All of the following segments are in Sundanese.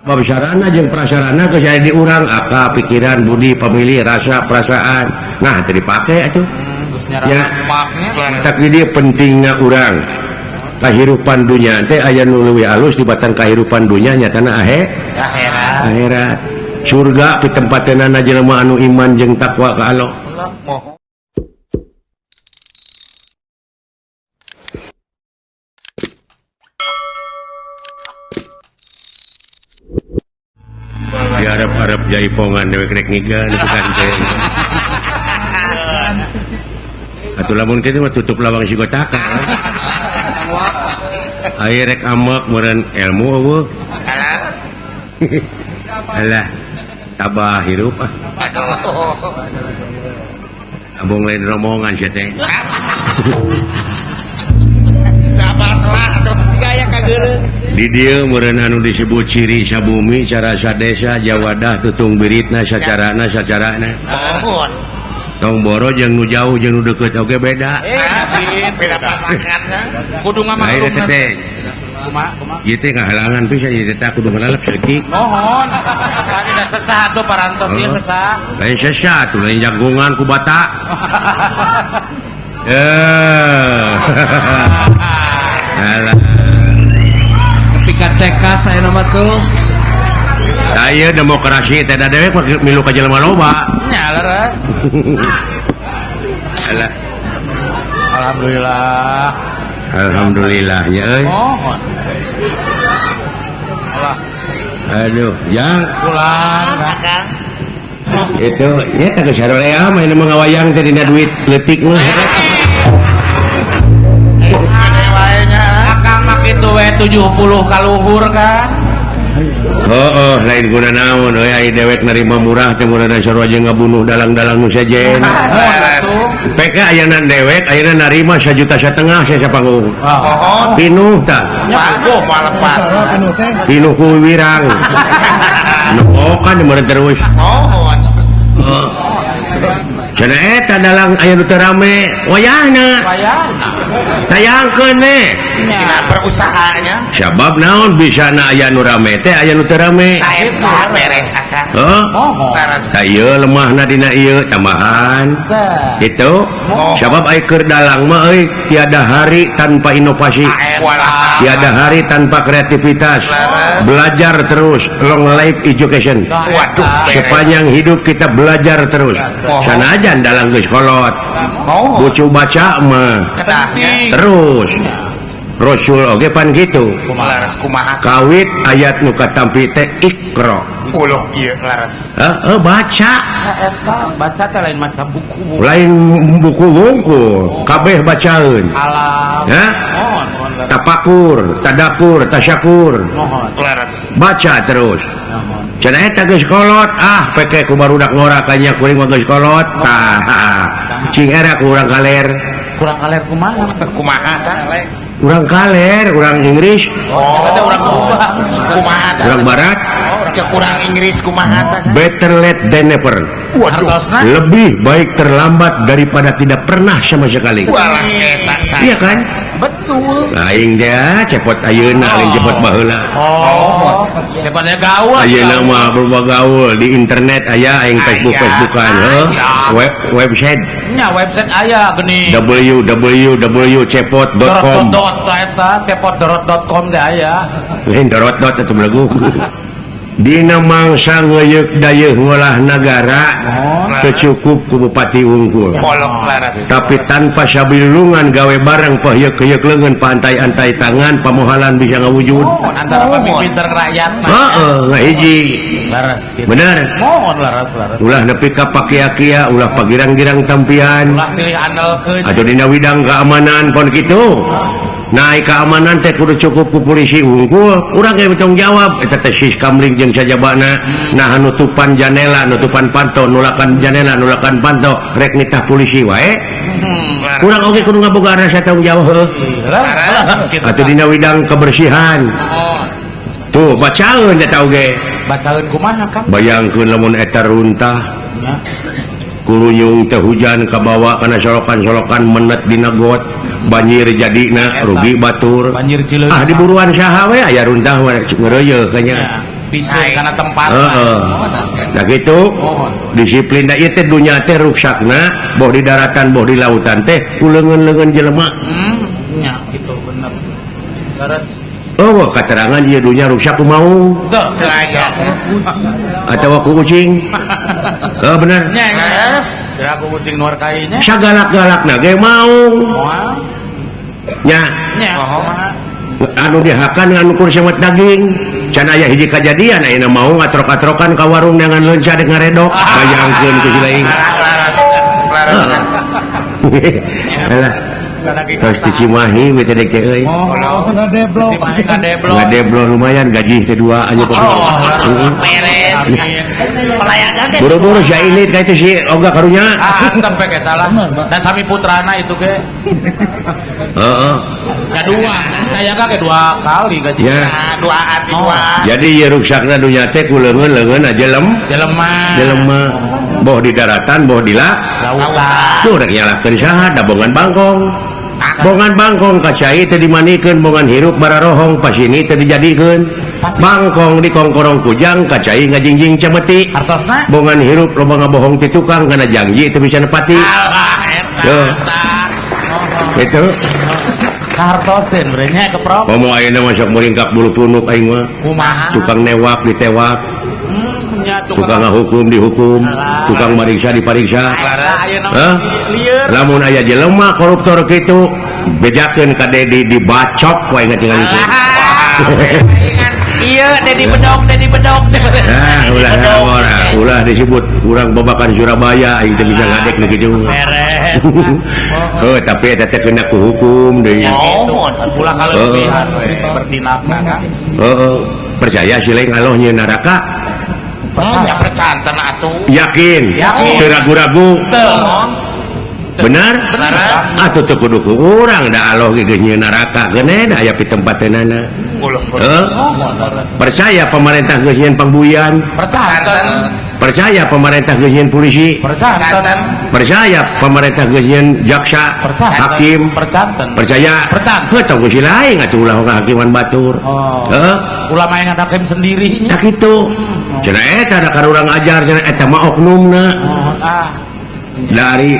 sarana jeung prasarana geus aya di urang, akal, pikiran, budi, pamilih, rasa, perasaan. Nah, teu dipake atuh. Ya, tapi dia pentingna urang. Kahirupan dunia teh aya nu leuwih alus dibatan kahirupan dunia nyatana akhirat. Surga pitempateunana jelema anu iman jeung takwa ka Allah. Diharap-harap jaipongan dewek rek ngigan itu kan teh. Atuh lamun kitu mah tutup lawang sigotaka. Aya rek amak meureun ilmu eueuh. Alah. Tabah hirup ah. Abong lain rombongan sia teh. Di dieu meureun anu disebut ciri sabumi cara sadesa jawadah tutung biritna sacarana. Tong boro jeung nu jauh jeung nu deukeut oge beda. Beda pasangan. Kudu ngamaklum teh. Kumaha? Ieu teh ngahalangan pisan ieu teh kudu ngalalep saeutik. Mohon. Tadi da sesah atuh parantos ieu sesah. Lain sesah atuh lain jagongan ku bata. Alah. Ketika cekas saya nama tuh. Saya demokrasi teh da dewe milu ka jelema loba. Nya leres. Alah. Alhamdulillah. Alhamdulillah nya euy. Mohon. Allah. Aduh, yang Pulang kan. Itu nya teh geus harorea mah anu ngawayang teh dina duit leutik mah. Akang mah kitu we 70 ka luhur kan. Oh, lain guna naon euy aya dewek narima murah teh murana sarua jeung ngabunuh dalang-dalang nu sejen. PK ayana dewek ayana narima 1,5 juta saya sapanggung. Pinuh tah. Nyago malepat. Pinuh ku wirang. Nokan meureun terus. Mohon. Cenah eta dalang aya nu teu rame wayahna. Tayangkeun we. Cenah perusahanya. Sabab naon bisana aya nu rame teh aya nu teu rame. Eta beres akang. Saya lemahna dina ieu tambahan. Gitu. Sabab aya keur dalang mah euy tiada hari tanpa inovasi. Tiada hari tanpa kreativitas. Belajar terus, long life education. Sepanjang hidup kita belajar terus. Sanajan dalang geus kolot. Bucu baca mah. Terus. Rasul oge pan kitu. Kawit ayat nu katampi teh Iqra. Puluh ieu laras. Baca. Eta baca teh lain maca buku. Lain buku wungkul, kabeh bacaeun. Alam. Mohon. Tapakur, tadakur, tasyakur. Mohon. Laras. Baca terus. Cenah eta geus kolot, peke ku barudak ngora kanya kuring mah geus kolot. Tah. Cing era ku urang kaler. Kurang kaler kumaha? Kumaha tah? Urang kaler, urang Inggris. Ada urang Subang. Kumaha tah? Urang barat. Cek urang Inggris kumaha tah? Better late than never. Waduh. Lebih baik terlambat daripada tidak pernah sama sekali. Walah eta saya. Iya kan? Betul. Aing dia cepot ayeuna lain cepot baheula. Cepatnya gaul. Ayeuna mah berubah gaul di internet aya aing Facebook-Facebookan, website. Nya website aya geuning. www.cepot.com. Eta cepot.com teh aya. Lain dorot atuh belagu. Dina mangsa ngeyeuk dayeuh ngolah nagara kecukup ku bupati unggul. Tapi tanpa sabilungan gawe bareng paheuk-heuk leungeun pantai-antai tangan pamohalan bisa ngawujud. Antara pemimpin sareng rakyat. Heeh, ngahiji. Laras gitu. Bener. Mohon laras. Ulah nepi ka pakia-kia, ulah pagirang-girang tampian. Ulah silih andelkeun. Atuh dina widang keamanan pon kitu. Naik keamanan teh kudu cukup ku polisi unggul, urang ge bertanggung jawab eta teh sis kamling jeung sajabana. Nah nutupan janela, nutupan panto, nulakan janela, nulakan panto rek nitah polisi wae. Urang oge kudu ngaboga rasa tanggung jawab heuh. Atuh dina widang kebersihan. Tuh bacaeun eta oge. Bacaeun kumaha Kang? Bayangkeun lamun eta runtah. Kurunyung teh hujan kabawa kana solokan-solokan menet dina got. Banjir jadina rugi batur. Banjir cileunca. Di buruan saha we aya runtah we ngeureuyeuh kanya. bisa karena tempat. Nah gitu disiplin da ieu teh dunya teh ruksakna boh di daratan boh di lautan teh uleungeun-leungeun jelema. Nya gitu bener. Terus Oh, katerangan ieu dunya rusak kumaha? tuh aya. Atawa ku kucing? Bener. Nya geus. Kira aku kucing luar kainya. Sagalak-galakna ge mau. Moal. Nya, Nya. anu dihakan anu kur sewet daging. Can aya hiji kajadian ayeuna mau ngatrok-atrokan ka warung dengan leunca dek ngaredok. Bayangkeun ku silaing. Laras. Alah. Terus di Cimahi we teh teh euy. Ngadeblok. Ngadeblok lumayan gaji teh dua aja kok. Beres. Pelayanan teh. Buru-buru sia ini ka itu si oga karunya. Tempe eta lah. Da sami putrana itu ge. Heeh. Kedua, saya kan kedua kali gaji. Ya. Dua hati dua. Jadi ieu ruksakna dunya teh ku leungeun aja jelema. Boh di daratan, boh di Lautan. tuh rek nyalakeun saha da bongan bangkong. Bongan bangkong kacai teh dimanikeun bongan hirup bararohong pasini teh dijadikeun. Bangkong dikongkorong kujang kacai ngajingjing cemeti. Artosna? Bongan hirup loba ngabohong ti tukang kana janji teu bisa nepati. Tuh. Itu Hartosin berenya ke Prof. momo ayeuna masuk meringkak bulu punuk aing mah. Kumaha? Tukang newak ditewak, Nya tukang ngahukum dihukum, tukang mariksa dipariksa. Hah? Lamun aya jelema koruptor kitu, bejakeun ka Dedi dibacok wae ngatingal itu. Iya, Dedi bedog. Ulah disebut urang babakan Surabaya aing teh bisa ngadek nu kitu. Beres. Tapi eta teh kena ku hukum deui. Ulah kalebihan we bertinakna kan. Percaya si lain Allah nyeun neraka? Percanten atuh. Yakin? Teu ragu-ragu. Benar? Benaras. Atuh teu kudu ku urang da Allah ge geus nyeun neraka geuna da aya pi tempateunana. Percaya pemerintah geus nyeun pangbuyan? Percanten. Percaya pemerintah geus nyeun polisi? Percanten. Percaya pemerintah geus nyeun jaksa, hakim? Percanten. Percaya? Heuh geus si lain atuh ulah hakiman batur. Ulama yang hakim sendiri. Tak kitu. Cenah eta da karurang ajar cenah eta mah oknumna. Dari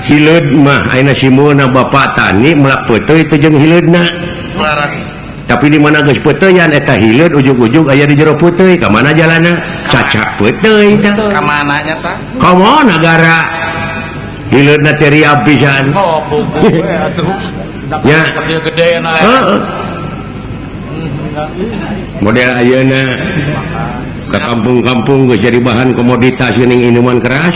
hileud mah ayeuna simulna bapak tani melak peuteuy teh jeung hileudna. Laras. Tapi di mana geus peuteuyan eta hileud ujug-ujug aya di jero peuteuy ka mana jalanna? Cacak peuteuy teh. Ka mana nya tah? Ka mana negara? Hileudna teh riab pisan. Oh, bubu atuh. Ya. Dia gede na. Model ayeuna ke kampung-kampung geus jadi bahan komoditas geuning minuman keras.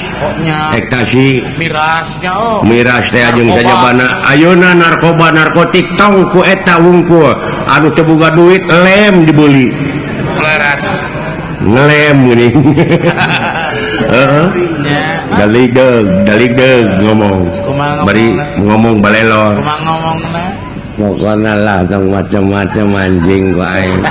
Ektasi, Mirasnya miras teh jeung sajabana. Ayeuna narkotik tong ku eta wungkul anu teu boga duit lem dibeli. Laras. Ngelem geuning. Heeh. Daligdeug ngomong. Bari ngomong balelor. Kumaha ngomongna? Pokoknya lah tong macam-macam anjing ku aing.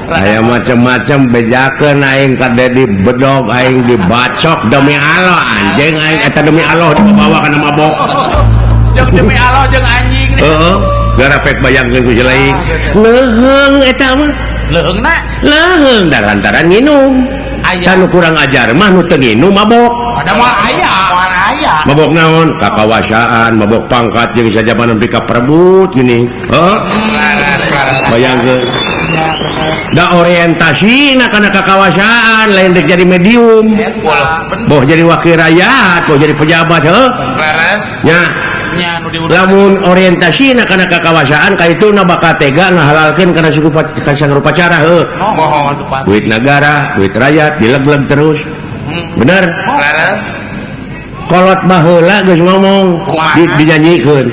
Aya macam-macam bejakeun aing ka Dedi bedog aing dibacok demi Allah anjing aing eta demi Allah dibawa kana mabok. Jeung demi Allah jeung anjing. Heeh. Gara pek bayangkeun ku lain. Leuheung eta mah. Leheungna? Leheung da lantaran nginum. Anu kurang ajar mah nu teu nginum mabok. Ada mah aya. Mabok naon? Kakawasaan, mabok pangkat jeung sajabana nepi ka perebut gini. Heuh. Bayangkeun. Da orientasina kana kakawasaan lain dek jadi medium. Boh jadi wakil rakyat, boh jadi pejabat heuh. Nya. Lamun orientasina kana kakawasaan ka ituna bakal tega ngahalalkeun kana sarupa cara heuh. Duit negara, duit rakyat dileg-leg terus. Bener? Kolot baheula geus ngomong dinyanyiikeun.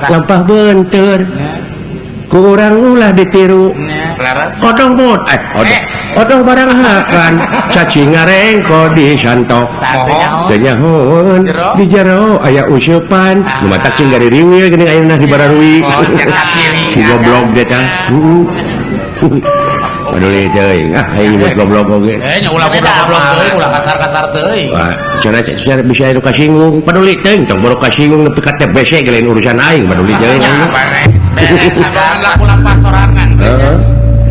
Lampah beunteur. Ku urang ulah ditiru. Odong bot, odong barang hakan, cacing ngarengko disantok. Teu nyahoon di jero aya useupan, nu mah tak cing gari riwil geuning ayeuna di Bararwi. Si goblok ge tah. Paduli teuing, aing nyebut goblok oge. Nya ulah goblok teuing, ulah kasar-kasar teuing. Wah, cenah bisa anu kasinggung, paduli teuing, tong baru kasinggung nepi ka TBC ge lain urusan aing, paduli teuing. Beres, ada laku-laku sorangan.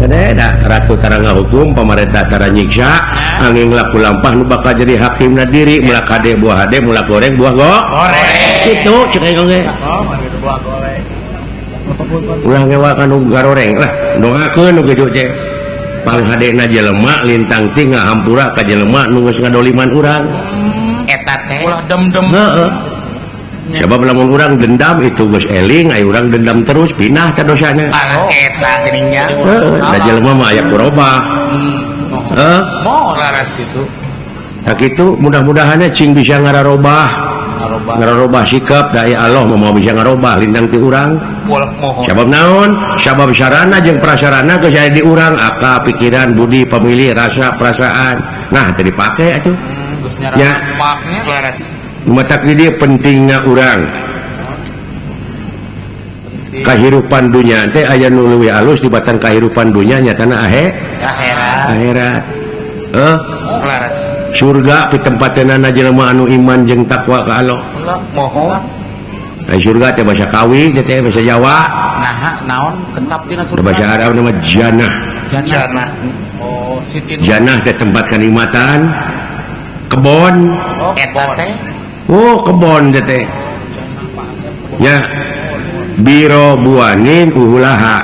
Ratu Taranga hukum pemerintah tara nyiksa angin laku lampah nu bakal jadi hakimna diri mulai kade buah hade mulai goreng buah goreng itu cek aing ge buah goreng ulah ngewakan nu garoreng lah doakeun nu kitu teh paling hadena jelema lintang ting ngahampura ka jelema nu geus ngadoliman urang eta teh ulah dem-dem heeh sebab lamun urang dendam itu geus eling aya urang dendam terus pindah ka dosana eta geuninnya da jelema mah aya kurobah mau laras gitu tak itu mudah-mudahan cing bisa ngararobah sikap daya Allah mau bisa ngarobah lintang ti urang sabab naon sabab sarana jeung prasarana geus aya di urang akal pikiran budi pamilih rasa perasaan nah teu dipake atuh geus nyara maknya laras matak di dia pentingnya urang kehidupan dunia teh aya nu leuwih alus dibatan kehidupan dunia nyatana akhirat laras surga pitempatna jelema anu iman jeung takwa ka Allah moho surga teh bahasa kawi teh bahasa Jawa nah naon kecap dina surga bahasa Arab nama jannah oh siti jannah teh tempat kanikmatan kebon eta teh kebon teh ya biro buanin uhulaha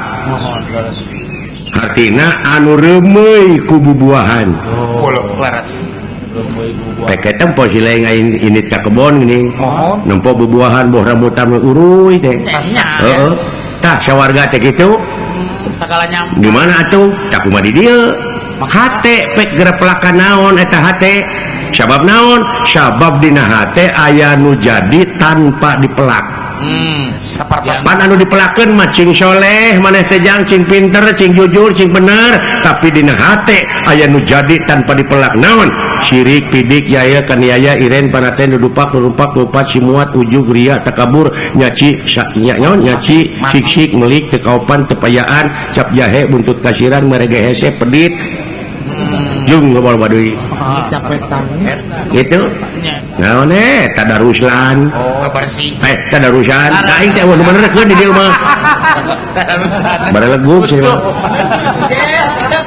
artina anu reumeuy ku bubuahan laras peke tempo si lain init ka kebon gini nempo bubuahan boh rambutan uruy teh heeh tah sawarga teh kitu sagala nyam di mana atuh tak kumaha di dieu hate pek gereplakan naon eta hate sabab naon sabab dina hate aya nu jadi tanpa dipelak pan anu dipelakeun mah cing soleh maneh teh jang cing pinter cing jujur cing bener tapi dina hate aya nu jadi tanpa dipelak naon syirik pidik yaya kaniaya iren panaten dudupak nurupak lupat simuat ujug ria takabur nyaci nyaci sik melik tekaupan tepayaan cap jahe buntut kasiran merege hese pedit jung ngobol baduy capetan itu naon tadaruslan bersih tadarusan aing teh mun bener keun di dieu mah barelegug sih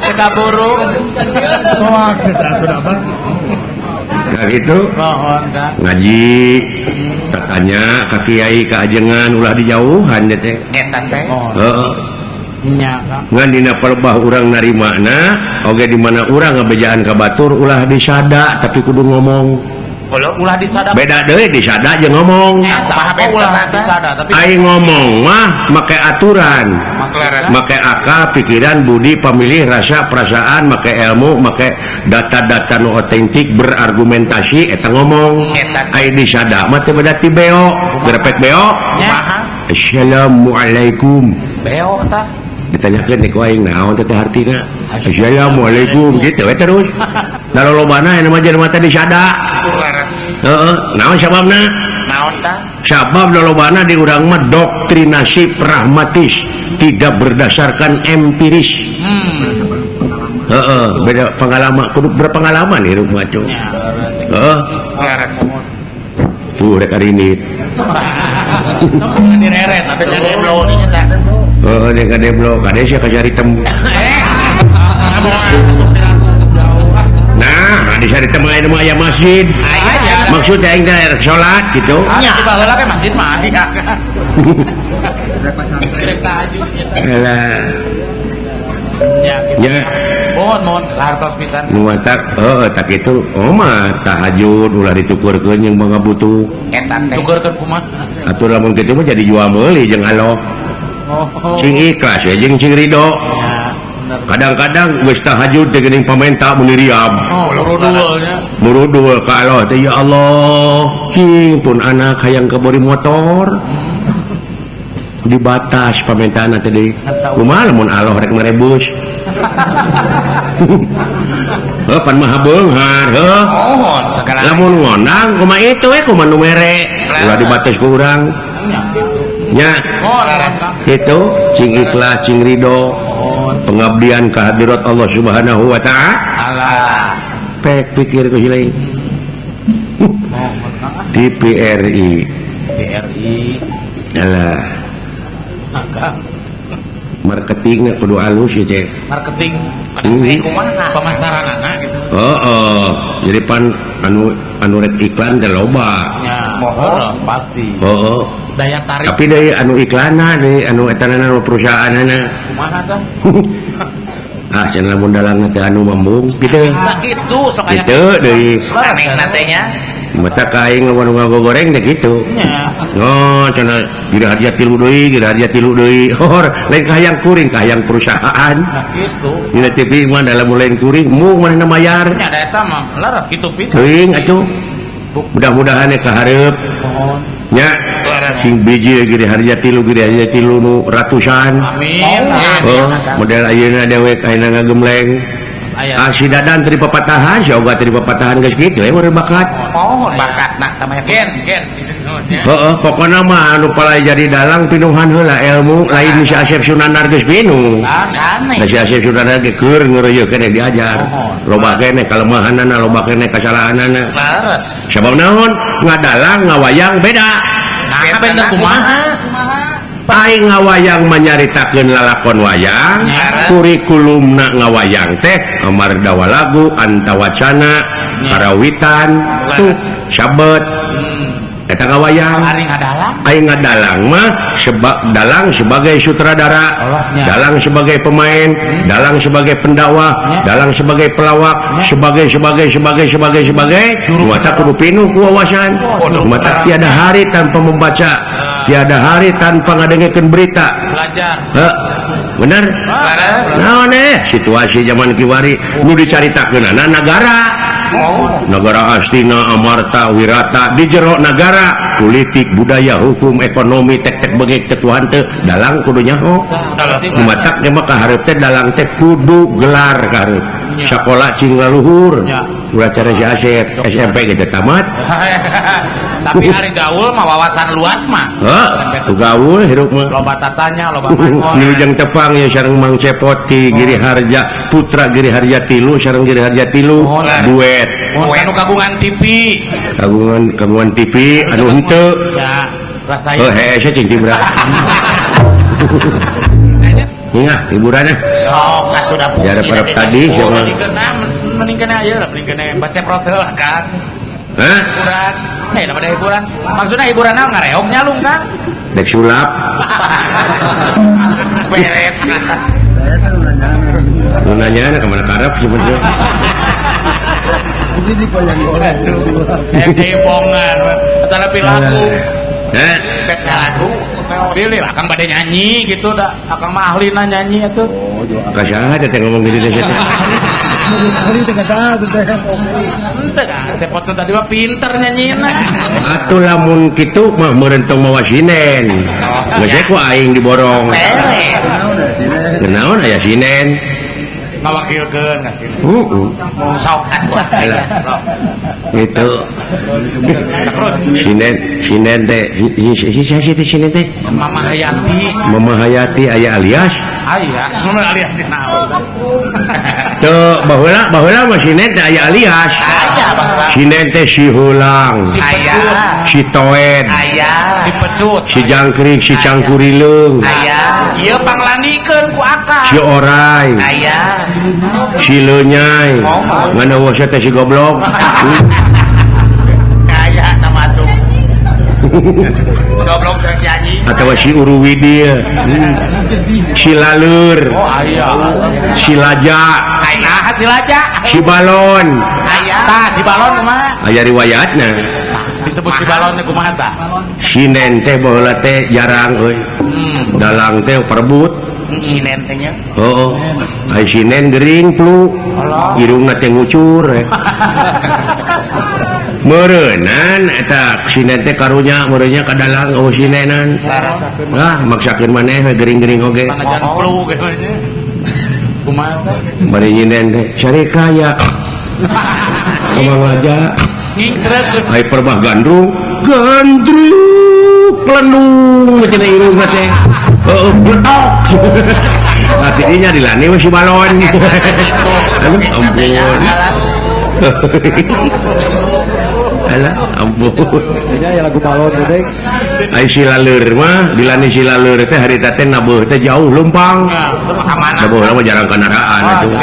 kita burung soak kita apa nah gitu ngaji katanya ka kiai ka ajengan ulah dijauhan teh eta teh heeh nya ngan dina pelebah urang narimana oge di mana urang ngabejaan ka batur ulah disada tapi kudu ngomong ulah disada beda deui disada jeung ngomong ulah disada tapi aing ngomong mah make aturan make akal pikiran budi pamilih rasa perasaan make ilmu make data-data nu otentik berargumentasi eta ngomong aing disada mah teu beda ti beo grepek beo assalamualaikum beo tah ditanyakeun ku aing naon teh artina assalamualaikum gitu we terus dalolobana anu mah jelema teh disada heeh naon sababna naon tah sabab lolobana di urang mah doktrinasi pragmatis tidak berdasarkan empiris heeh beda pengalaman kudu berpengalaman hirup mah cu heeh tuh rek arinit direret tapi kadeblo nya tah dia kadeblo kade sia kacari temu nah di sari temu aya masjid maksudnya aing teh salat gitu nya di baheula ke masjid mah alah ya mohon hartos pisan muatak tak itu mah tahajud ulah ditukurkeun jeung mangga butuh eta teh tukurkeun kumaha atuh lamun kitu mah jadi jual meuli jeung Allah cing ikhlas ya jeung cing ridho kadang-kadang geus tahajud teh geuning pamenta mun riab murudul ka Allah teh ya Allah cing pun anak hayang kabori motor dibatas pamentaana teh deui kumaha lamun Allah rek merebus pan mah beunghar heuh lamun ngondang kumaha itu kumaha nu mere ulah dibatas ku urang nya itu cing ikhlas cing ridho pengabdian ka hadirat Allah Subhanahu wa taala pek pikir ku hilang TPRI alah marketingnya kudu halus ya cek. Marketing. Kadang saya kumaha pemasaran anak gitu. Jadi anu rek iklan teh loba. Ya, terus pasti. Daya tarik. Tapi dari anu iklanna dari anu etanana perusahaanana. Kumaha tah? Cenah lamun dalangna teh anu mambung gitu. Nah gitu sok aya. Gitu deui. Aneh natenya. Mata kaing lamun ngagoreng teh gitu. Nya. Cenah gira harja 3 deui, gira harja 3 deui. Lain kahayang kuring, kahayang perusahaan. Nah gitu. Dina TV mah dalam lain kuring, mung manehna mayar. Nya da eta mah laras kitu pisan. Teuing atuh. Mudah-mudahan kahareup. Mohon. Nya sing biji giri harja 3 nu ratusan. Amin. Model ayeuna dewek ayeuna ngagemleng. Si Dadan teri papatahan, si Oga teri papatahan geus kitu urang bakat. Mohon bakatna tamanya gen. Pokona mah anu palai jadi dalang pinuhan heula ilmu lain si Asep Sunanar geus bingung. Saneh. Si Asep Sunanar ge keur ngeureuyeuh keneh diajar. Loba keneh kalemahanana, loba keneh kasalahanana. Laras. Sabab naon? Ngadalang ngawayang beda. Nah, bener kumaha? Aing ngawayang menyaritakeun lalakon wayang, kurikulumna ngawayang teh amardawa lagu, antawacana, karawitan, sabet. Eta ngawayang. Aing ngadalang mah dalang sebagai sutradara, dalang sebagai pemain, dalang sebagai pendakwah, dalang sebagai pelawak, sebagai mata kudu pinuh ku wawasan. Mata tiada hari tanpa membaca, tiada hari tanpa ngadengekeun berita. Belajar. Bener? Naon situasi zaman kiwari nu dicaritakeunana negara Astina, Amarta, Wirata di jero negara politik, budaya, hukum, ekonomi tek begeuk tetuhan teh dalang kudu nyaho. Matak mah kahareup teh dalang teh kudu gelar kahareup. Sakola cing laluhur. Ulah cara si Asep SMP gitu tamat. Tapi hari gaul mah wawasan luas mah. Tu gaul hirup mah. Loba tatanya, loba makon. Wilujeng tepang ya sareng Mang Cepoti, Giri Harja, Putra Giri Harja 3 sareng Giri Harja 3 duet. Anu kagungan TV. Kagungan TV anu henteu. Ya, rasain. Hese cing tibra. Ingat hiburannya. Sok atuh da fungsi. Jare parap tadi siapa? Meningkeun ayeuna mending kene baca protel kan. Hiburan. Dapat hiburan. Maksudnya hiburan naon ngareog nyalung kan? Dek sulap. Beres. Lu nanya ke mana karep sebenarnya. Jaipongan. Atau lagu. Pek lagu. Pilih lah, Kang pada nyanyi gitu dah. Akang mah ahli nyanyi itu. Kasih ada teh ngomong gitu deh. Ente kan, sepotong tadi mah pinter nyanyiin. Atuh lamun kitu mah merentong mawa sinen. Geus ku aing diborong. Beres. Kenaon aya sinen? Ngawakilkeun ka sini. Sok atuh. Itu. Sinen teh sinen teh. Mama Hayati. Mama Hayati aya alias? Aya, sebenarnya alias naon. Tuh baheula mah sinen teh aya alias. Aya bangsa. Sinen teh si heulang. Aya. Si toed. Aya. Si pecut. Si jangkrik, si cangkurileung. Aya. Ieu panglandikeun ku akang. Si orai. Aya. Si lenyai. Ngana wos teh si goblok. Kaya nama tuh. Goblok sareng si anjing. Atawa si Uruwidi. Si laleur. Oh aya. Si laja. Aya si laja. Si balon. Aya. Tah si balon mah. Aya riwayatna. Disebut si balon kumaha tah? Sinen teh baheula teh jarang euy. Dalang teh perebut. Sinen teh nya. Heeh. Ai sinen gering flu. Irungna teh ngucur. Meureunnan eta sinen teh karunya meureunnya ka dalang eueuh sinenan. Maksakeun maneh gering-gering oge. Sanajan flu ge nya. Kumaha teh? Bari nyinen teh sari kaya. Kamang aja. Ing seret. Ai perbah gandrung pelendung cenah irungna teh. Heeh, bletok. Nah, tidinya dilani we si balon. Aduh, ampun. alah ampun ya lagu balon teh ai silaleur mah dilani silaleur teh harita teh nabuh teh jauh lumpang nabuh mah jarang kendaraan atuh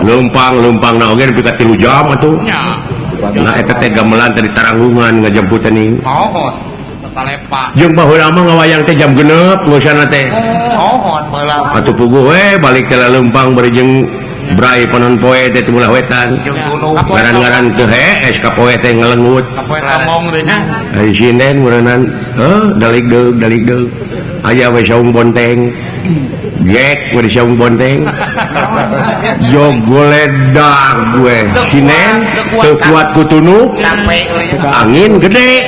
lumpang na oge nepi ka 3 jam atuh nah eta teh gamelan teh di Taranggungan ngajemput teh mohon talepa jeung baheula mah ngawayang teh jam 6 ngosana teh mohon baheula atuh puguh we balik ka Leumpang bari jeung Brai panon poe teh teu ulah wetan ngaran-ngaran teu hees ka poe teh ngelengut poe tamong teh nya ai sinden meureunnan dalik deug aya we saung bonteng gek we di saung bonteng yo goledag gue sinden teu kuat ku tunuk angin gede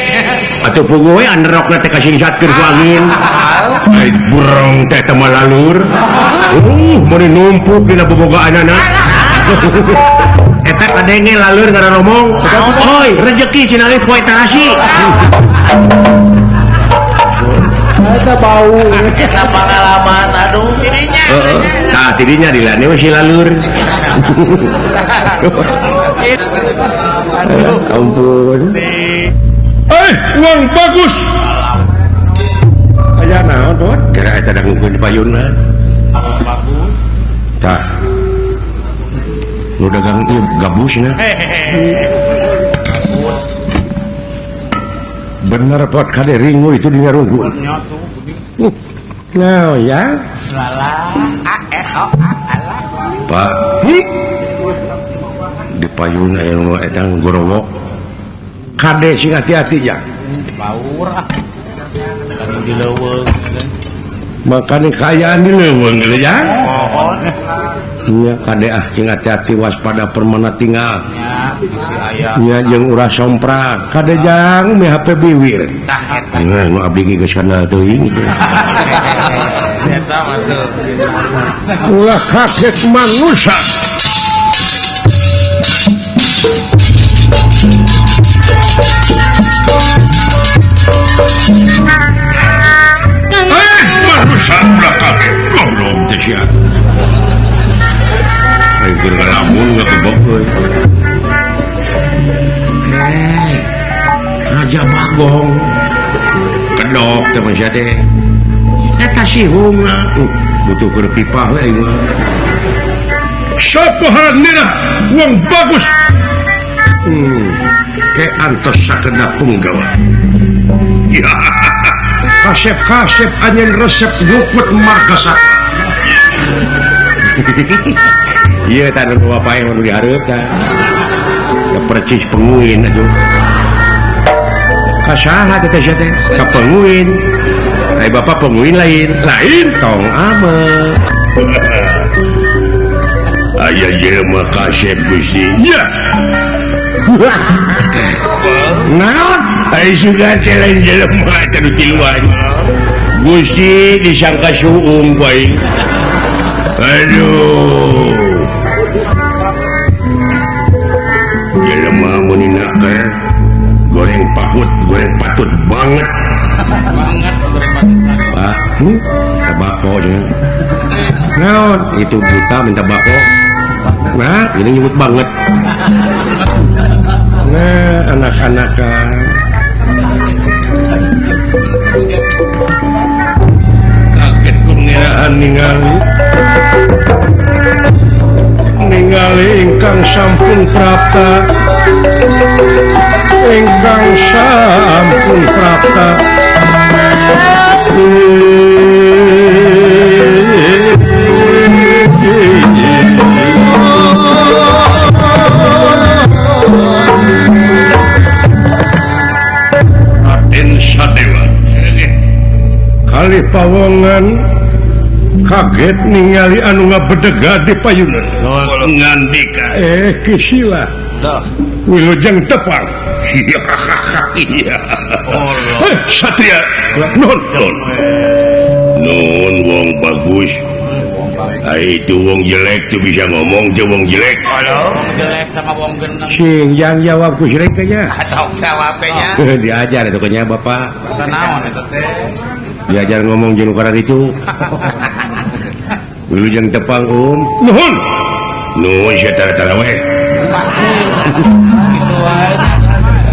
atuh puguh we androkna teh kasingsatkeun ku angin ai burung teh teu malalur meureun numpuk dina bobogaanana eta kadenge laleur ngararomong oi rezeki cenah euy poe tarasi ada bau eta pengalaman aduh tidinya tah tidinya dilane we si laleur ampun uang bagus aya naon tuh kira eta da ngukeun payunna bagus tah nu dagang ieu gabusna bagus bener pot kade ringu itu dina rungkul nah ya lala ala Pak di payun aya nu eta gorowok kade sing hati-hati ya baur tadi dileuweung makanya kayaan di leuweung gitu ya mohon nya kade sing hati-hati waspada permana tinggal nya isi aya nya jeung uras somprak kade jang me HP biwir tah eta nah nu abdi geus kana teuing eta mah teu ulah kaget manusia manusia ulah kaget goblok teh sia ai keur ngalamun ngakebok euy Raja Bagong kedok teh mah sia teh eta sihungna butuh keur pipah we aing mah sapoha nina uang bagus ke antos sakedap punggawa ya kasep-kasep anyen resep nyukut marga saka iya tadi bapak yang mau diharap tah percis penguin aduh kasaha teh sia teh ka penguin ai bapak penguin lain tong ama aya ye mah kasep Gusti ya naon ai sugan teh lain jelema teh tiluan Gusti disangka suung bae aduh jelema mun teh goreng patut banget goreng patut Pak tabako nya naon itu buta minta bako nah ini nyebut banget nah anak-anak kaget kungiraan ningali ingkang sampun prapta Raden Sadewa kali pawongan kaget ningali anu ngabedega di payunan ngandika kisila wilujeng tepang iya Satria nonton nun wong bagus itu wong jelek tuh bisa ngomong tuh wong jelek jelek sama wong geneng sing yang jawab ku jelek nya sok jawabnya diajar itu kayaknya bapak sanaon eta teh diajar ngomong jeung ukara itu wilujeng tepang nuhun sia tara-tara we Gitu wae.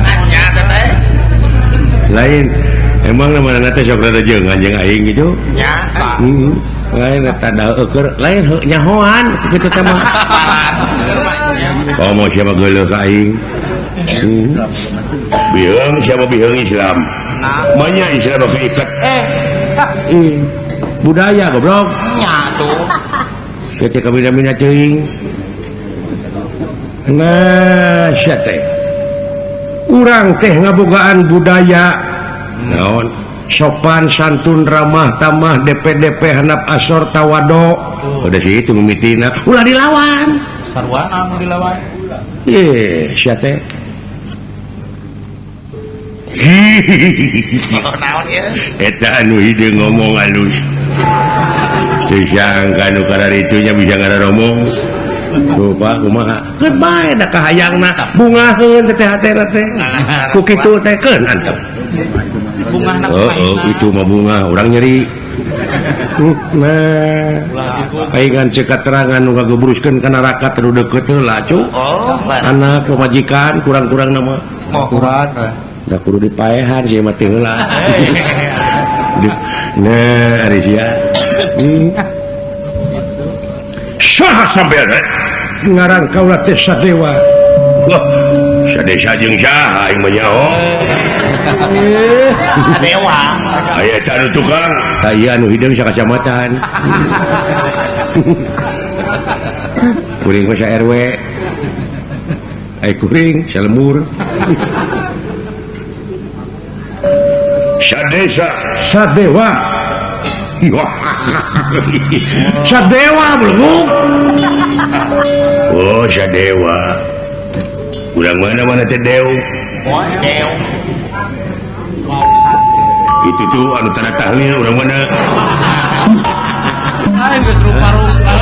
Nanya teh. Lain emang namanya teh sok rada jeung anjing aing gitu. Nya. Lain eta da eukeur lain nyahoan kitu teh mah. Oh mau siapa geuleuh ka aing. Biheung siapa biheung Islam. Manya Islam keikat. Budaya goblok. Nya tuh. Kece kabina-bina teuing. Nah, sia teh. Urang teh ngabogaan budaya naon sopan santun ramah tamah DP handap asor tawado udah sih itu mimitina ulah dilawan Sarwana mau dilawan. sia teh Naon ya? eta anu hideung ngomong halus teu sangka nu kararitunya bisa ngararomong tuh Pak kumaha keur bae da kahayangna bungaheun teh hatena teh ku kitu teh keun antep Bunga anak itu mah bunga orang nyeri nah aing cek keterangan nu ngagebruskeun ka neraka teu deukeut heula cu anak pemajikan kurang-kurang nama Quran da kudu dipaehan sih mah teu heula nah ari sia saha sampean ngaran kaula teh Sadewa wah Sadesa jeung saha aing mah nyaho Sadewa. aya eta anu tukang aya anu hideung sakacamatan kuring mah sa RW kuring salemur Sadesa Sadewa Sadewa belum oh Sadewa urang mana teh Dew Oh, Dew. itu tuh anu tanda tahlil urang mana Geus rupa-rupa.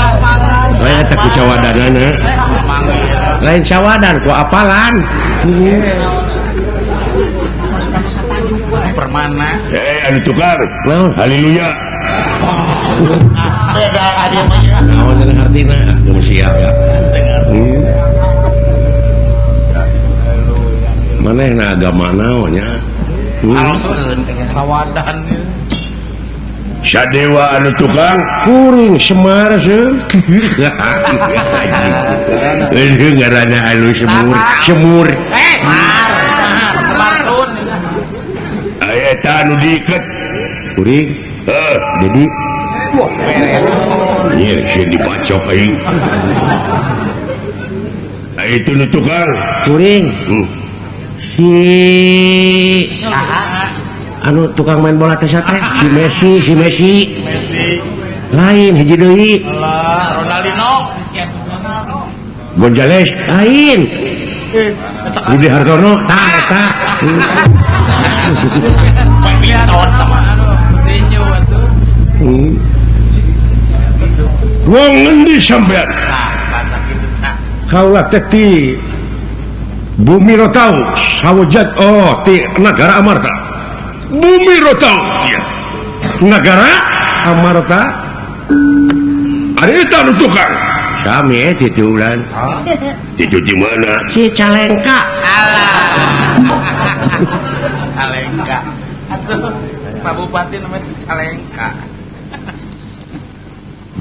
lain eta ku sawadanana lain sawadan ku apalan Permana. anu tukar naon haleluya Beda ade mah ya. naon cenah artina geus siap ya manehna agama naonnya Aloskeun sawadan. Sadewa anu tukang kuring Semar seun itu ngaranna anu semur Martun. aya eta anu diiket kuring jadi Wah, beres. ieu sieun dipacok aing aya itu nu tukang kuring si anu tukang main bola teh teh si Messi lain hiji deui Ronaldinho. Gonzales lain Budi Hartono eta Badminton sama anu tinju atuh. wong ngendi sampean Bahasa kitu tah. kaula teh ti Bumi Rotau sawujud ti negara Amarta Bumi Rotau ya negara Amarta ada itu anu tukang sami titulan itu di mana si Calengka Salengka. Atuh Pak Bupati namanya Salengka.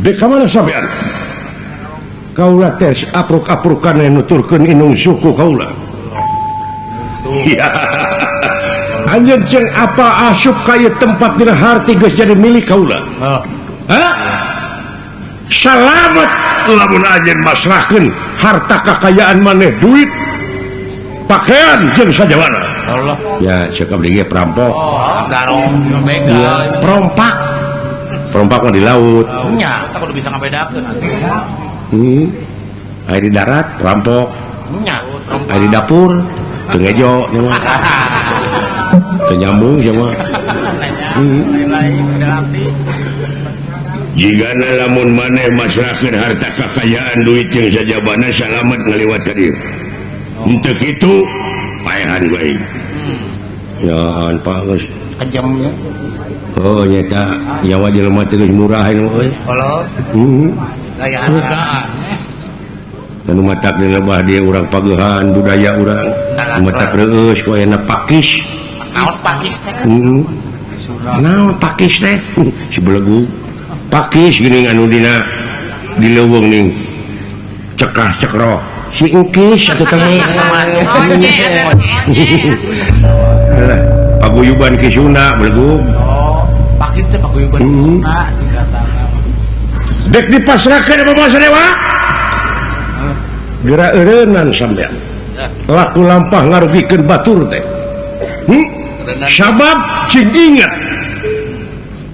Dek kamana sampean kaula teh apruk-aprukan nuturkeun inung suku kaula ya anjeun ceng apa asup ka ieu tempat dina harti geus jadi milik kaula salamet lamun anjeun masrahkeun harta kekayaan maneh duit pakaian jeung sajawana Allah. ya cek abdi ge perampok Garong begal. perompak mah di laut Nya, tak kudu bisa ngabedakeun atuh. Aya di darat perampok Nya, aya di dapur teu ngejo teu nyambung sama lain berarti. jigana lamun maneh masrahkeun harta kekayaan duit jeung sajabana salamet ngaliwat ka dieu henteu kitu paehan bae ya Pak geus Kejamnya. oh nyata nyawa jelema teh geus murah anu euy Kalau gaya hargaan. anu matak di lebah dia urang pagehan budaya urang matak reus ku aya pakis naon pakis teh naon pakis teh si belegu pakis geuning anu dina di leuweung ning cekah cekro si engkis atuh teh paguyuban ki Sunda belegu pakis teh paguyuban ki Sunda singkatana dek dipasrahkeun apa basa dewa geura eureunnan sampean laku lampah ngarugikeun batur teh sabab cing ingat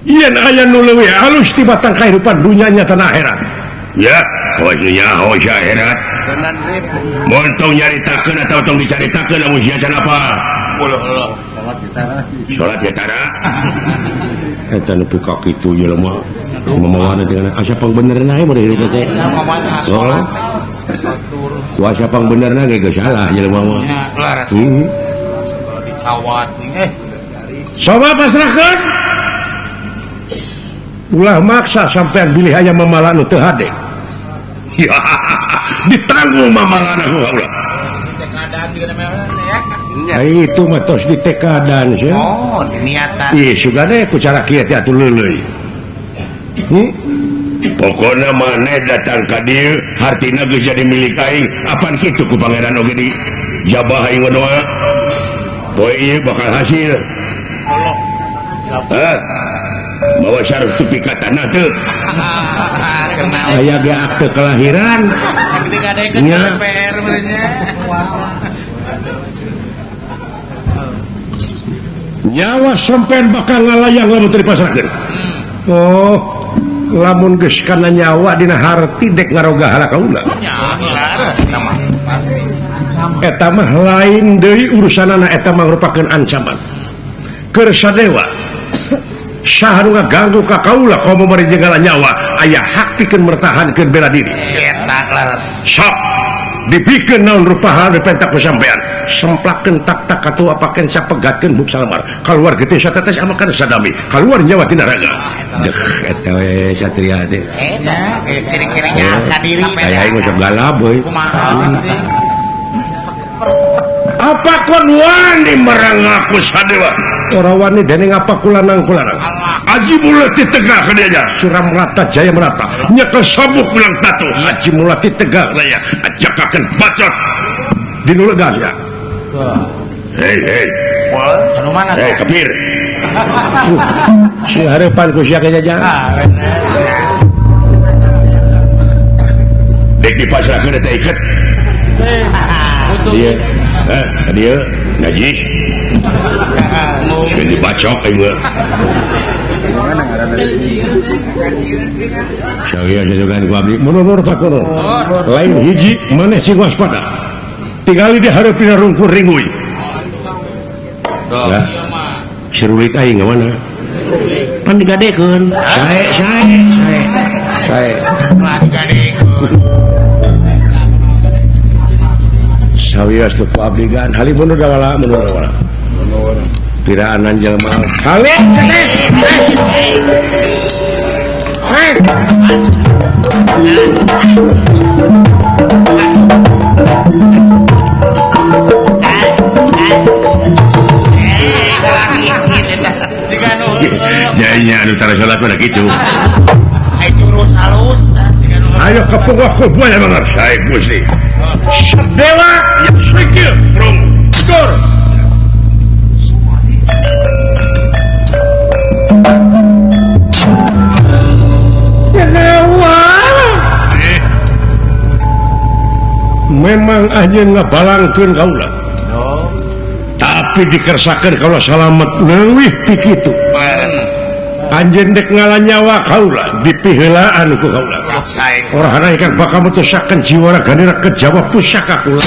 yen aya nu leuwih alus ti batang kahirupan dunya nya tanah akhirat ya hosnya hos akhirat mun tong nyaritakeun atawa tong dicaritakeun lamun sia can apa salat ya tara eta nepi ka kitu ye mah mamawana dengan asa pang benerna we bari hirup teh kuasa pang benerna ge geus salah jelema mah laras dicawat coba pasrahkeun ulah maksa sampean bilih aya mamala nu teu hade ya ditanggung mamalana ku ulah itu mah tos ditekadan sia oh niatan ieu sugane ku cara kieu teh atuh leuleuy pokoknya maneh datang ka dieu hartina geus jadi milik aing apan kitu ku pangeran oge di jabah aing doa poe ieu bakal hasil bawa sertifikat tanah teu aya ge akte kelahiran digadekeun ke PR benernya nyawa sampean bakal ngalayang lamun teu dipasrahkeun oh lamun geus kana nyawa dina harti dek ngaroga hala kaula eta mah lain deui urusanana eta mah merupakeun ancaman keur sadewa saha nu ngaganggu ka kaula komo bari jenggala nyawa aya hak pikeun mertahankeun bela diri eta laras sok dipikeun naon rupaha dipentak ku sampean semplakeun tak-tak atuh apakeun sapegatkeun buk salamar kaluar getih satetes amakan sadami kaluar nyawa tina raga deh eta we satria teh eta ciri-cirinya ka diri aya aing sok galab euy kumaha apa kon wani merang aku sadewa ora wani dening apa kulanang aji mulati tegak ka dianya suram rata jaya merata nyekel sabuk ulang tatu aji mulati tegak raya ajakakeun bacot dinu legasnya hei anu mana kapir si hareupan ku sia jajan dek dipasrahkeun eta iket dia dia najis sudah dibacok mah saya jajogan ku abdi mundur Pak Kono lain hiji maneh sing waspada tinggali di hareupina rungkur ringui ya serulit aing mana pan digadekeun sae digadekeun sawias tu pabrigan hali mundur dawala piraanan jelema hali jadinya anu tara salat pada kitu terus halus ayo kepungah kubuan emang saya Gusti Sadewa yang sikil prong skor memang anjeun ngabalangkeun kaula tapi dikersakeun kaula salamet leuwih ti kitu anjeun dek ngalah nyawa kaula dipiheulaan ku kaula orangna ikan bakal mutusakeun jiwa raganira kejawab pusaka kula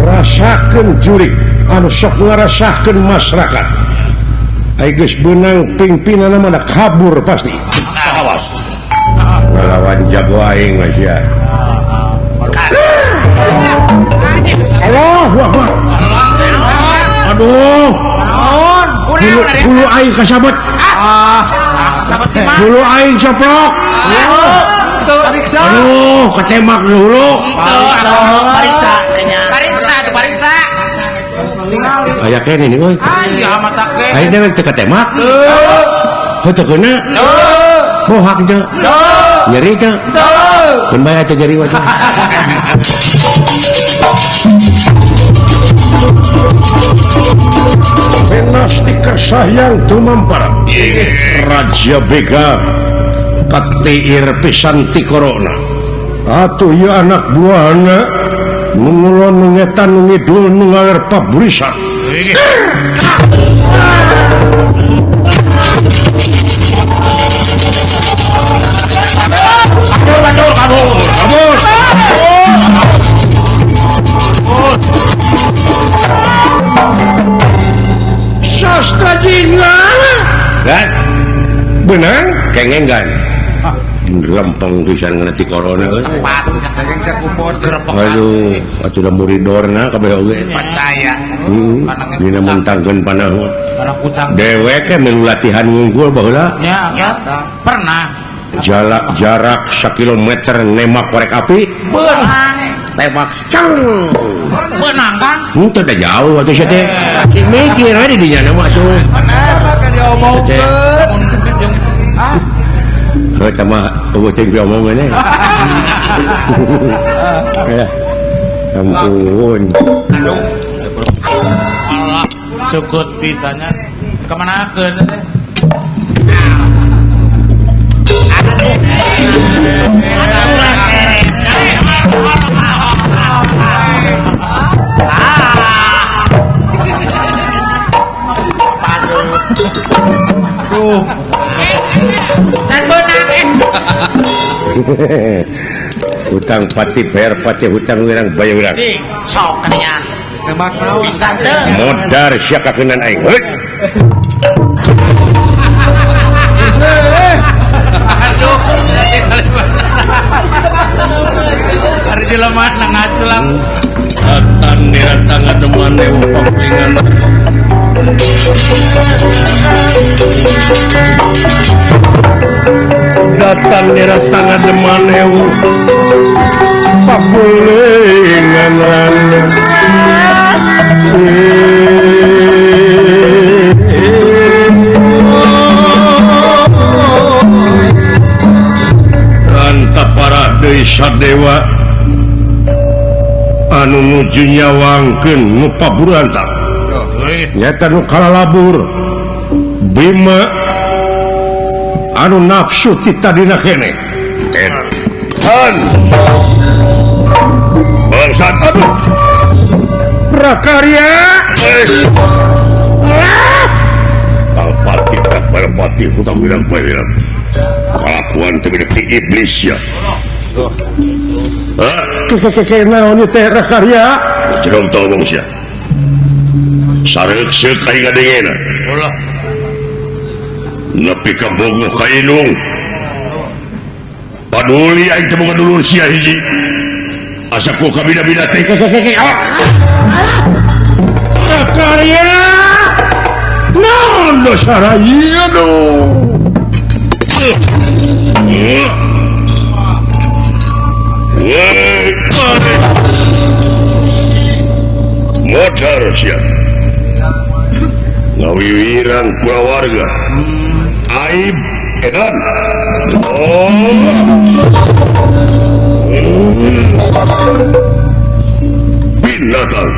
rasakeun jurik anu sok ngarasakeun masyarakat ai geus beunang pimpinanna mah kabur pasti awas ngalawan jago aing mah sia Allahu Akbar aduh kulo aing kasabut sahabat mah. Dulu aing coplok. Pariksa. Aduh, ketemak dulu. Pariksa kayaknya. Pariksa. Tinggal. Aya kene nih, euy. Ya amat take. Aing teh teu ketemak. Heuh keuna. Bohak teh. Nyeri teh. Mun bae teh nyeri wae. Penastika sayang tumampara Raja Bega katiir pisan ti corona atuh ieu anak buahna nu ngulon nu ngetan nu ngidul nu ngaler paburisan kabur sastra jingan kan benang kengengan lempeng pisan ngerti corona euy aduh atuh da muridorna kabeh oge Percaya. dina mentangkeun panah Anak kucang. dewek ke melu latihan ngunggul baheula Ya, pernah. jarak 1 kilometer nembak korek api Benang. tembak cang Benang kan? teu da jauh atuh sia teh mikir we di dinya mah tuh Kan diomongkeun. heuh tah mah eueuh teh diomongan ya ampun Allah, sukut pisahnya. Kemana ke? hutang pati bayar pati hutang wirang bayar wirang Sok kaninya. Nembak naon? Bisa teu. modar sia kakenan aing heuh Aduh. Hari jelema ngaclang. Atan nirata ngademan dewa panglingan datang nirata ngademan dewa panglingan rana ranta para desa dewa anu nuju nyawangkeun nu paburantang nyata nu kalalabur Bima anu nafsu ti tadina kene edan bangsat aduh prakarya palpati palpati hutang wirang wirang kalakuan teu ti iblis ya kekeke naon ieu teh prakarya jeung tolong sia sareuk seuk aing ngadengena Ulah. nepi ka bogoh ka indung paduli aing teh boga dulur sia hiji asa ku ka bida-bida teh prakarya naon dosa ieu aduh modar sia ngawiwirang kulawarga aib edan binatang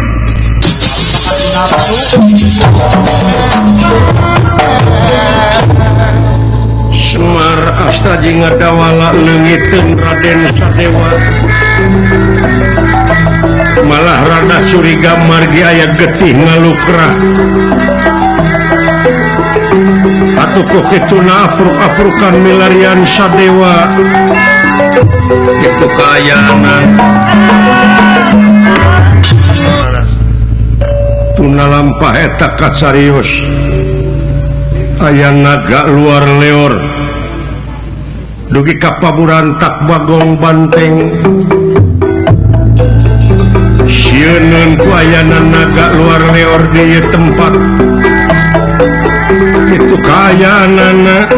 Semar asta jeung ngadawala leungiteun Raden Sadewa malah rada curiga margi aya getih ngalukrah atuh kok kituna apruk-aprukan milarian Sadewa itu kaayaanan tuna lampah eta kacarios aya naga luar leor dugi ka paburantak bagong banteng sieun ku ayana naga luar leor di ieu tempat itu kayanana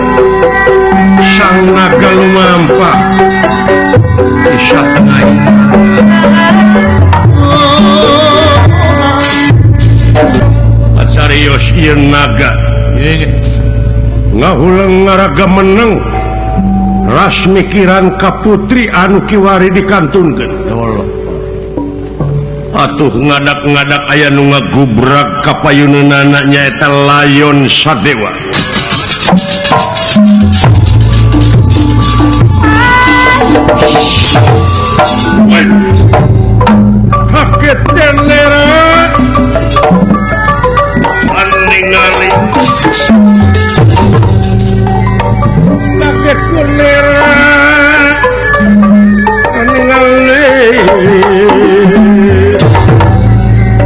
Kahula ngaraga meneng ras mikiran ka putri anu kiwari dikantunkeun. Atuh ngadak-ngadak aya nu ngagubrak ka payuneunana nyaeta layon Sadewa. Kaget tenera ningali kaget tenera ningali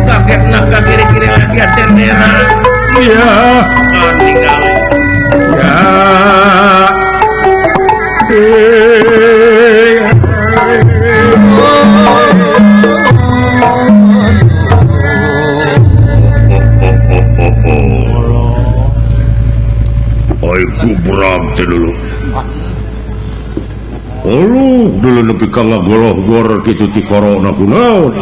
kaget nak kiri-kiri lagi tenera ya ningali ya Gubrak dulu. Dulu nepi ka ngagoloh-gor kitu ti corona kunaon.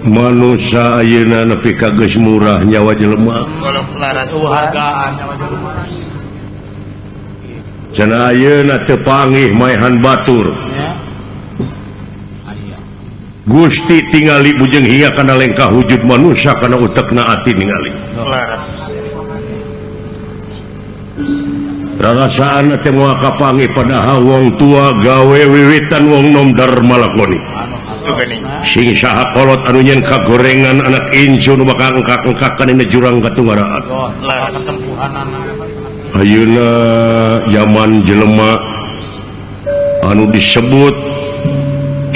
Manusia ayeuna nepi ka geus murah nyawa jelema. Cenah ayeuna teu panggih maehan batur. Gusti tingali bujeng hiya kana lengkah wujud manusia kana utekna ati ningali. Rarasaan teh moal kapanggih padahal wong tua gawe wiwitan wong nom darma lakoni. Sing saha kolot anu nyen kagorengan anak incu nu bakal engkak-engkak kana jurang katungaraan. Ayeuna zaman jelema anu disebut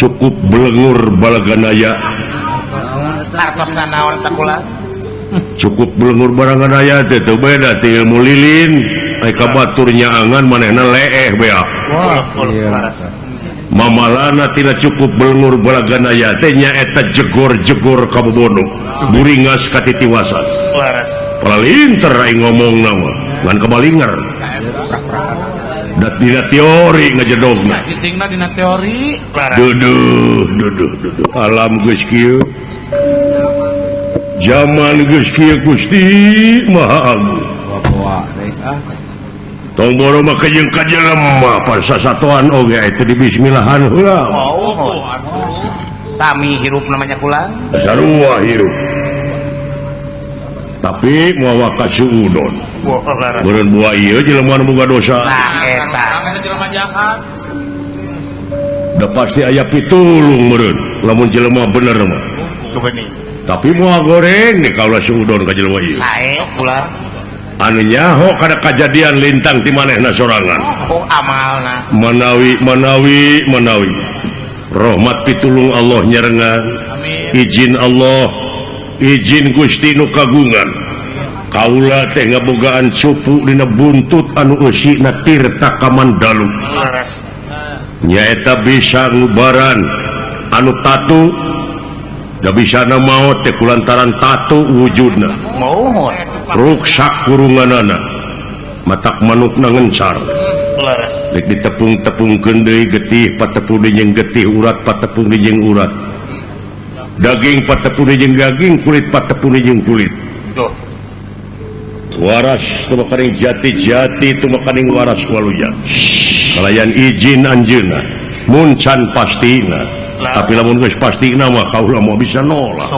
cukup belengur balaganaya tartosna naon takulah cukup belengur balaganaya teh teu beda ti ilmu lilin ai ka baturnya angan manehna leeh bea mamalana tina cukup belengur balaganaya teh nyaeta jegor-jegor ka bobodog buringas ka titiwasan palalinter aing ngomongna mah ngan kabalinger dat dina teori ngajedogna cicingna dina teori duduh alam geus kieu zaman geus kieu Gusti Maha Agung tong boro mah kajeng kajelema pasasatoan oge itu di bismillahan heula sami hirup namanya kula sarua hirup tapi mau wakasi udon beureun buah ieu jelema nu boga dosa eta jelema jahat da pasti aya pitulung meureun lamun jelema bener mah tapi moal goreng nih kaula si udon ka jelema ieu sae kula anu nyaho kada kajadian lintang ti manehna sorangan amalna manawi rahmat pitulung Allah nyarengan izin Allah izin Gusti nu kagungan kaula teh ngabogaan cupu dina buntut anu eusina tirta kamandalu nyaeta bisa ngubaran anu tatu da bisa na maot teh kulantaran tatu wujudna ruksak kurunganana matak manukna ngencar dek ditepung-tepungkeun deui getih patepung jeung getih urat patepung jeung urat daging patepung jeung daging kulit patepung jeung kulit waras tumakaring jati-jati tumakaring waras waluya kalayan izin anjeunna mun can pastina tapi lamun geus pastina mah kaula moal bisa nolak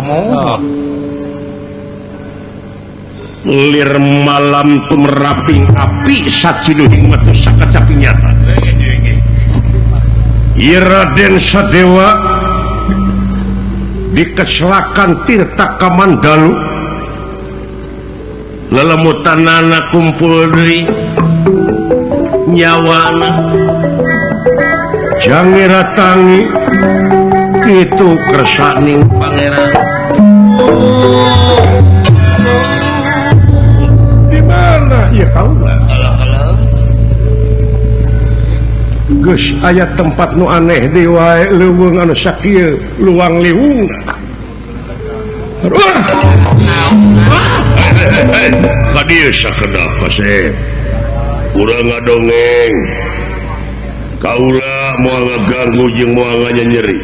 lir malam tumraping api saciluhing metu sakacaping nyata Raden Sadewa dikecelakan tirta kamandalu lelemutanana kumpul deui nyawana jangira tangi kitu kersaning pangeran di mana ya kaula geus aya tempat nu aneh deui wae leuweung anu sakieu luang liwung kadieu sakedah paseh urang ngadongeng kaula moal ngaganggu jeung moal nganyeri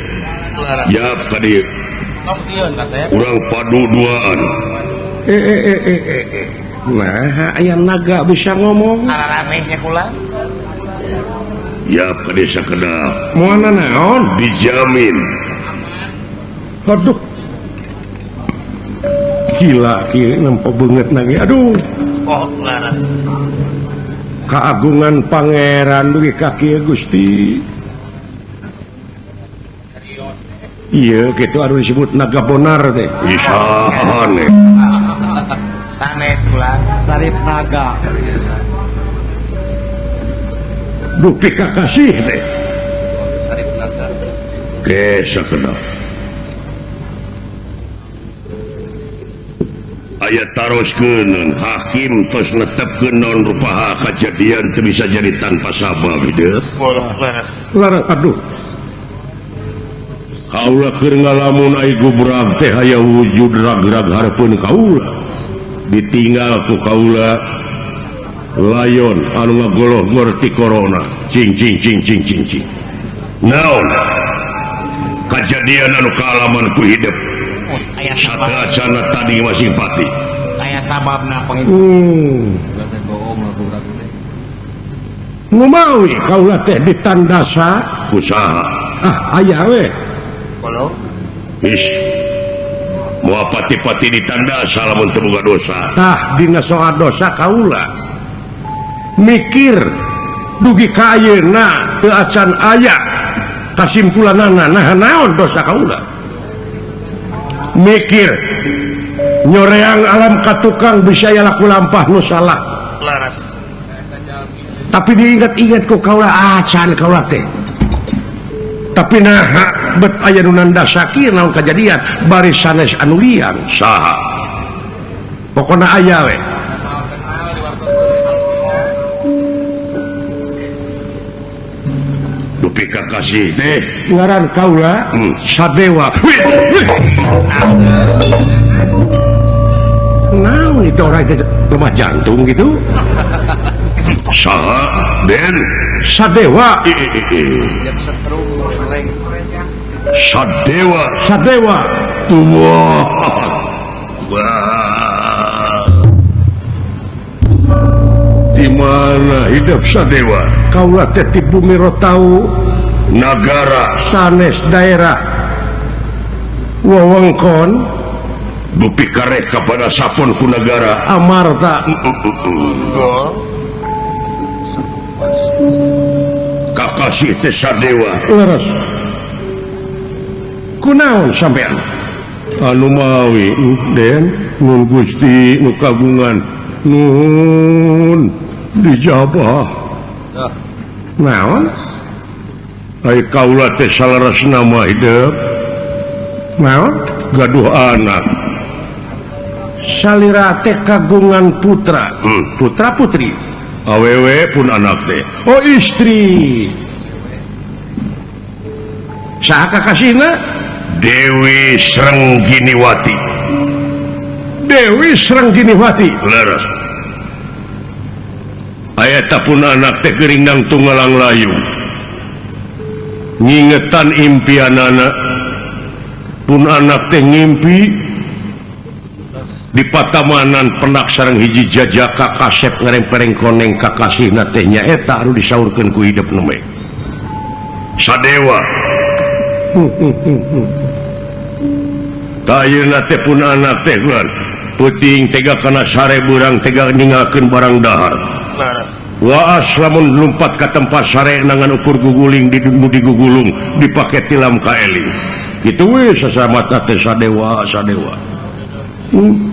yap kadieu urang padu duaan Nah ayam naga bisa ngomong anehnya kula ya ke desa kedap mana naon dijamin aduh gila nampak banget lagi aduh keagungan pangeran dugi kaki Gusti iya gitu harus disebut naga bonar deh bisa aneh sanes kula Sarip naga dupi kakasih deh sarip naga desa kedap ayat taroskeun hakim tos netepkeun naon rupaha kejadian teu bisa jadi tanpa sabab hideuk larang aduh kaula keur ngalamun ai gubrag teh aya wujud ragrag hareupeun kaula ditinggal ku kaula layon anu ngagoloh ngerti corona cing naon kejadian anu kaalaman ku hidup satracana tadi masih pati aya sababna pengen ngumawi kaula teh ditandasa usaha aya we mau pati-pati ditanda salamun teu boga dosa tah dina soal dosa kaula mikir dugi ka ayeuna teu acan aya kasimpulanana nah naon dosa kaula mikir nyoreang alam ka tukang bisa ya laku lampah nu salah laras tapi diingat-ingat ku kaula acan kaula teh tapi nah bet aya nu nandasaki naon kejadian bari sanes anu liang saha pokona aya we dupi kakasih teh ngaran kaula Sadewa naon itu orang itu lemah jantung gitu saha den Sadewa Sadewa di mana hidup Sadewa kaula teh ti bumi Rotau nagara sanes daerah wewengkon dupi kareh kepada sapun ku negara Amarta kakasih teh Sadewa leres kunaon sampean anu mawi den nun Gusti nu kagungan nun dijabah naon ai kaula teh salarasna mah hidup naon gaduh anak salira teh kagungan putra putra putri awewe pun anak teh oh istri saha kakasihna Dewi Srengginiwati leres ayat pun anak teh geuring nang tunggalang layu ngingetan impianana pun anak teh ngimpi di patamanan penak sareng hiji jajaka kasep ngarempereng koneng kakasihna teh nyaeta anu disaurkeun ku hidup neme Sadewa tayeuna teh pun anak teh peuting tega kana sare burang tega ningakeun barang dahar waas lamun lumpat ka tempat sare nangan ukur guguling digugulung dipake tilam ka eling kitu we sasamata teh Sadewa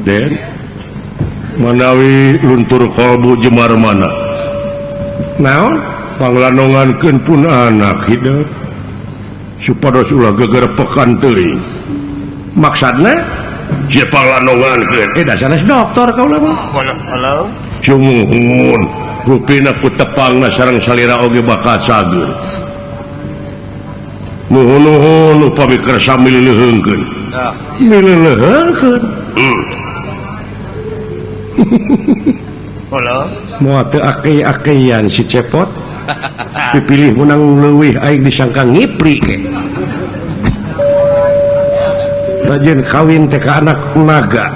den manawi luntur kalbu jemar mana naon panglanongankeun pun anak hidup supados ulah gegerpekan teuing maksudna siapa panglanongankeun dasarna dokter kaula mah halo cumuhun rupina ku tepangna sareng salira oge bakal cager nuhun upami kersa milileuheungkeun halo moal teu akei-akeian si cepot dipilih menang leuwih aing disangka ngipri rajin kawin teh ka anak naga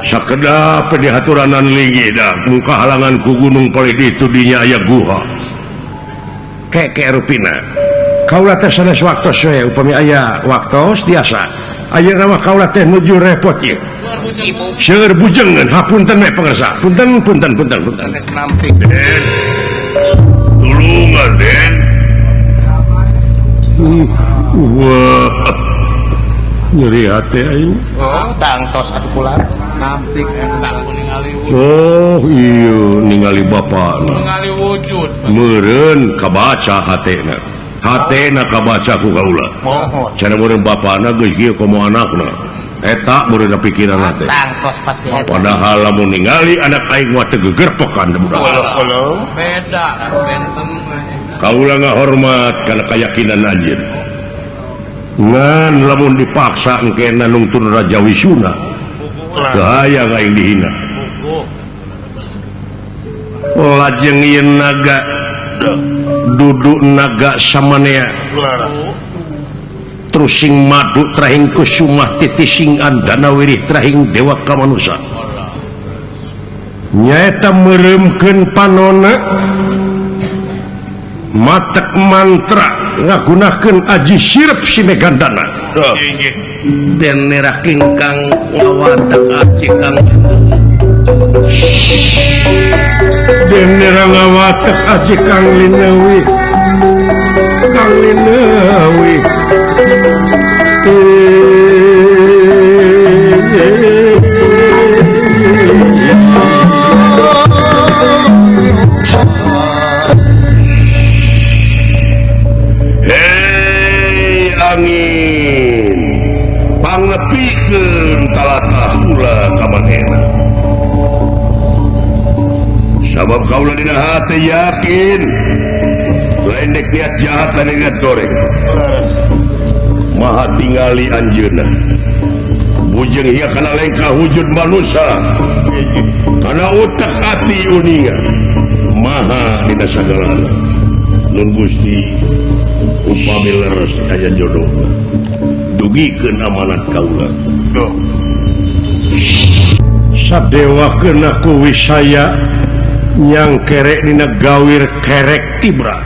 sakedap dihaturanan lingi dah muka halangan ku gunung paling itu dinya aya guha keke rupina kaulah teh sanes waktos we upami aya waktos biasa ayeuna mah kaulah teh nuju repot ieu seueur bujengeun hapunten we pangarsa punten Den tulungan Den wah nyeri hati aing tangtos atuh kula nampik oh iya ningali bapakna ningali wujud meureun kabaca hatena kabaca ku kaula mohon cenah meureun bapakna geus kieu komo anakna eta meureun pikiran teh tangtos pasti eta padahal lamun ningali anak aing mah teu gegerpekan budak beda benten kaula ngahormat kana keyakinan anjeun ngan lamun dipaksa engkena nungtun Raja Wisuna gaya aing dihina lajeng ieu naga duduk naga samanea terusing madu trahing kusumah titising andana wirih trahing dewa kamanusa nyaeta meuremkeun panonna matek mantra ngagunakeun aji sirep si megandana den nerah kingkang ngawatek aji kang den nerah ngawatek aji kang linewi angin pangepikeun talatah heula ka manehna sabab kaula dina hate yakin lain dek niat jahat dan niat goreng maha tingali anjeunna bujeng ieu kana lengkah wujud manusia kana utek ati uninga maha dina sagalana nun Gusti upami leres aya jodoh dugikeun amanat kaula sadewakeun aku wisaya nyang kerek dina gawir kerek tibra